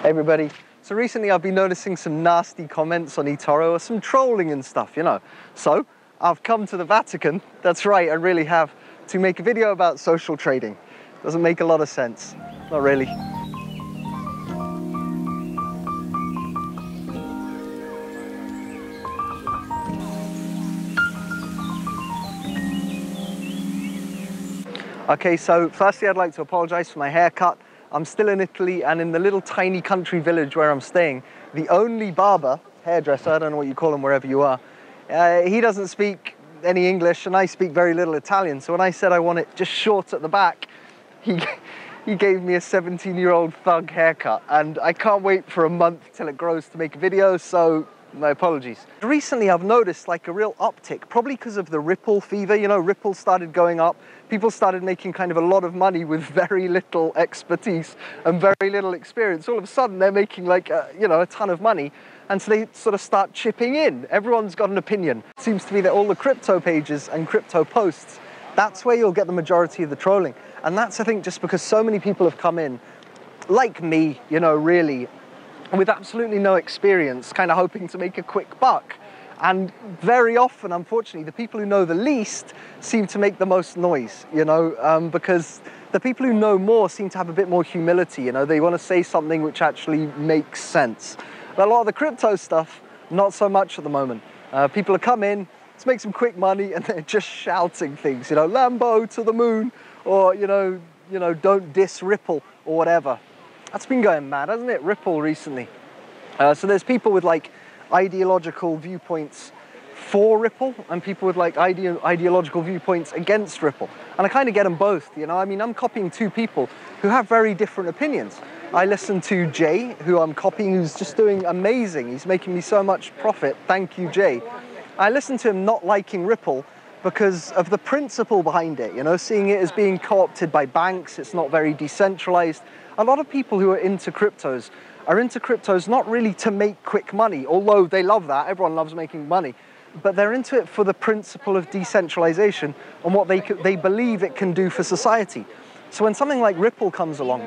Hey everybody. So recently I've been noticing some nasty comments on Etoro, or some trolling and stuff, you know. So I've come to the Vatican, that's right, I really have, to make a video about social trading. Doesn't make a lot of sense, not really. Okay, so firstly I'd like to apologize for my haircut. I'm still in Italy, and in the little tiny country village where I'm staying, the only barber, hairdresser, I don't know what you call him wherever you are, he doesn't speak any English and I speak very little Italian. So when I said I want it just short at the back, he gave me a 17-year-old thug haircut, and I can't wait for a month till it grows to make a video, so my apologies. Recently I've noticed like a real uptick, probably because of the Ripple fever. You know, Ripple started going up. People started making kind of a lot of money with very little expertise and very little experience. All of a sudden they're making like, a ton of money. And so they sort of start chipping in. Everyone's got an opinion. It seems to be that all the crypto pages and crypto posts, that's where you'll get the majority of the trolling. And that's, I think, just because so many people have come in, like me, you know, really, with absolutely no experience, kind of hoping to make a quick buck. And very often, unfortunately, the people who know the least seem to make the most noise, you know, because the people who know more seem to have a bit more humility, you know, they want to say something which actually makes sense. But a lot of the crypto stuff, not so much at the moment. People have come in, let's make some quick money, and they're just shouting things, you know, Lambo to the moon, or, you know, don't diss Ripple, or whatever. That's been going mad, hasn't it, Ripple recently? So there's people with like ideological viewpoints for Ripple and people with like ideological viewpoints against Ripple. And I kind of get them both, you know. I mean, I'm copying two people who have very different opinions. I listen to Jay, who I'm copying, who's just doing amazing. He's making me so much profit. Thank you, Jay. I listen to him not liking Ripple because of the principle behind it, you know, seeing it as being co-opted by banks. It's not very decentralized. A lot of people who are into cryptos are into cryptos not really to make quick money, although they love that. Everyone loves making money. But they're into it for the principle of decentralization and what they believe it can do for society. So when something like Ripple comes along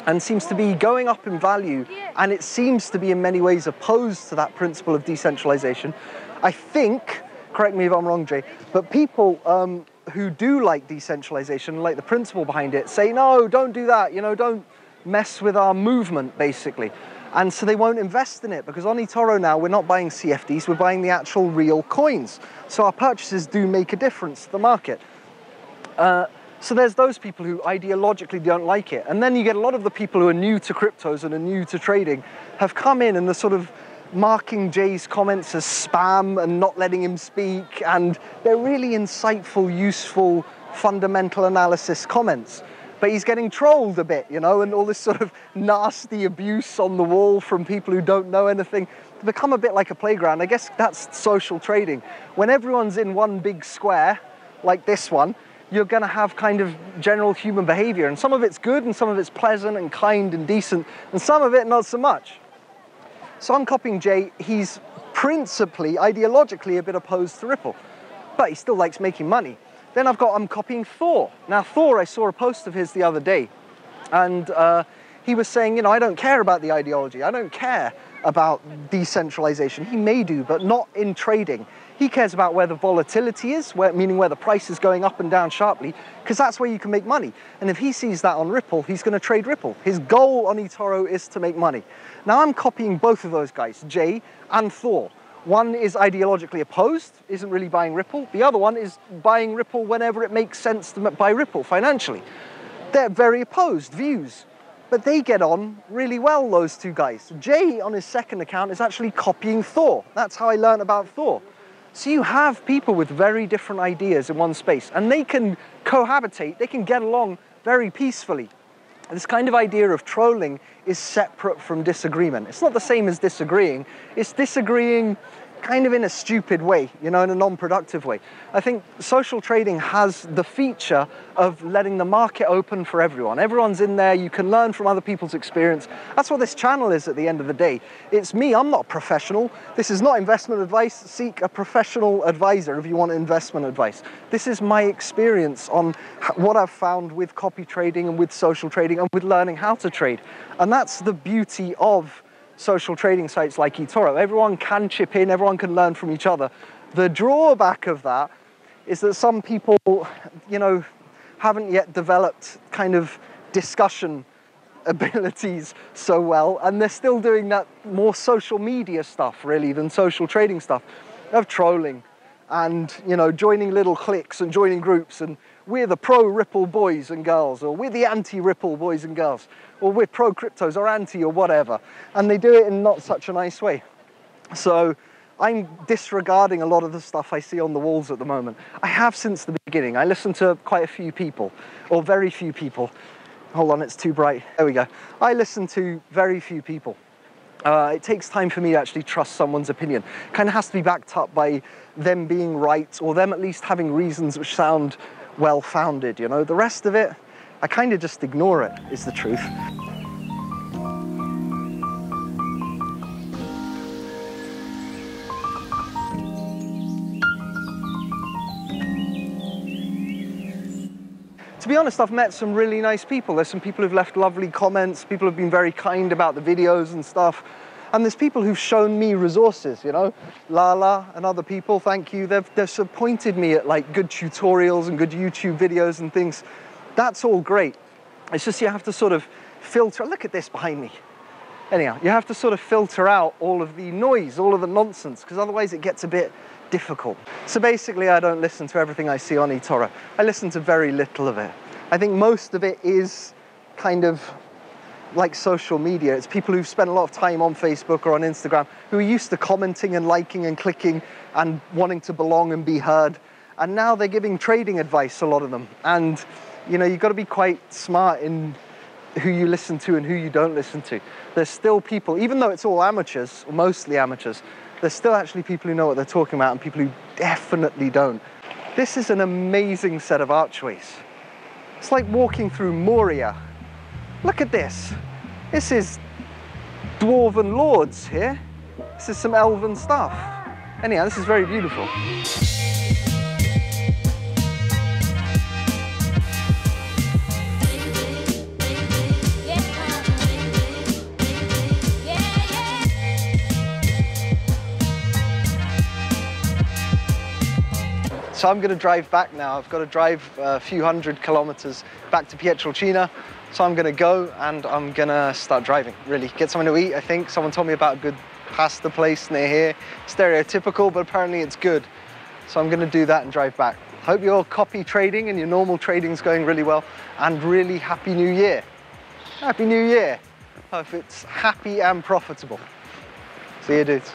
and seems to be going up in value, and it seems to be in many ways opposed to that principle of decentralization, I think, correct me if I'm wrong, Jay, but people who do like decentralization, like the principle behind it, say, no, don't do that, you know, don't mess with our movement, basically. And so they won't invest in it, because on Etoro now, we're not buying CFDs, we're buying the actual real coins. So our purchases do make a difference to the market. So there's those people who ideologically don't like it. And then you get a lot of the people who are new to cryptos and are new to trading have come in and are sort of marking Jay's comments as spam and not letting him speak. And they're really insightful, useful, fundamental analysis comments. But he's getting trolled a bit, you know, and all this sort of nasty abuse on the wall from people who don't know anything. It's become a bit like a playground. I guess that's social trading. When everyone's in one big square, like this one, you're going to have kind of general human behavior. And some of it's good, and some of it's pleasant and kind and decent, and some of it not so much. So I'm copying Jay. He's principally, ideologically, a bit opposed to Ripple, but he still likes making money. Then I'm copying Thor. Now Thor, I saw a post of his the other day, and he was saying, you know, I don't care about the ideology. I don't care about decentralization. He may do, but not in trading. He cares about where the volatility is, meaning where the price is going up and down sharply, because that's where you can make money. And if he sees that on Ripple, he's going to trade Ripple. His goal on Etoro is to make money. Now I'm copying both of those guys, Jay and Thor. One is ideologically opposed, isn't really buying Ripple. The other one is buying Ripple whenever it makes sense to buy Ripple financially. They're very opposed views, but they get on really well, those two guys. Jay, on his second account, is actually copying Thor. That's how I learned about Thor. So you have people with very different ideas in one space, and they can cohabitate, they can get along very peacefully. This kind of idea of trolling is separate from disagreement. It's not the same as disagreeing. It's disagreeing kind of in a stupid way, you know, in a non-productive way. I think social trading has the feature of letting the market open for everyone. Everyone's in there, you can learn from other people's experience. That's what this channel is at the end of the day. It's me, I'm not a professional. This is not investment advice. Seek a professional advisor if you want investment advice. This is my experience on what I've found with copy trading and with social trading and with learning how to trade. And that's the beauty of social trading sites like Etoro. Everyone can chip in, everyone can learn from each other. The drawback of that is that some people, you know, haven't yet developed kind of discussion abilities so well, and they're still doing that more social media stuff really than social trading stuff, of trolling and, you know, joining little cliques and joining groups, and we're the pro-Ripple boys and girls, or we're the anti-Ripple boys and girls, or we're pro-cryptos or anti or whatever, and they do it in not such a nice way. So I'm disregarding a lot of the stuff I see on the walls at the moment. I have since the beginning. I listen to quite a few people, or very few people. Hold on, it's too bright. There we go. I listen to very few people. It takes time for me to actually trust someone's opinion. Kind of has to be backed up by them being right, or them at least having reasons which sound well-founded, you know. The rest of it, I kind of just ignore it, is the truth. To be honest, I've met some really nice people. There's some people who've left lovely comments, people who've been very kind about the videos and stuff. And there's people who've shown me resources, you know, Lala and other people, thank you. They've sort of pointed me at like good tutorials and good YouTube videos and things. That's all great. It's just you have to sort of filter. Look at this behind me. Anyhow, you have to sort of filter out all of the noise, all of the nonsense, because otherwise it gets a bit difficult. So basically, I don't listen to everything I see on Etoro. I listen to very little of it. I think most of it is kind of like social media. It's people who've spent a lot of time on Facebook or on Instagram who are used to commenting and liking and clicking and wanting to belong and be heard. And now they're giving trading advice, a lot of them. And, you know, you've got to be quite smart in who you listen to and who you don't listen to. There's still people, even though it's all amateurs, or mostly amateurs, there's still actually people who know what they're talking about and people who definitely don't. This is an amazing set of archways. It's like walking through Moria. Look at this. This is dwarven lords here. This is some elven stuff. Anyhow, this is very beautiful. So I'm going to drive back now. I've got to drive a few hundred kilometers back to Pietrelcina. So I'm going to go and I'm going to start driving, really. Get something to eat, I think. Someone told me about a good pasta place near here. Stereotypical, but apparently it's good. So I'm going to do that and drive back. Hope your copy trading and your normal trading is going really well. And really happy New Year. Happy New Year. Hope it's happy and profitable. See you, dudes.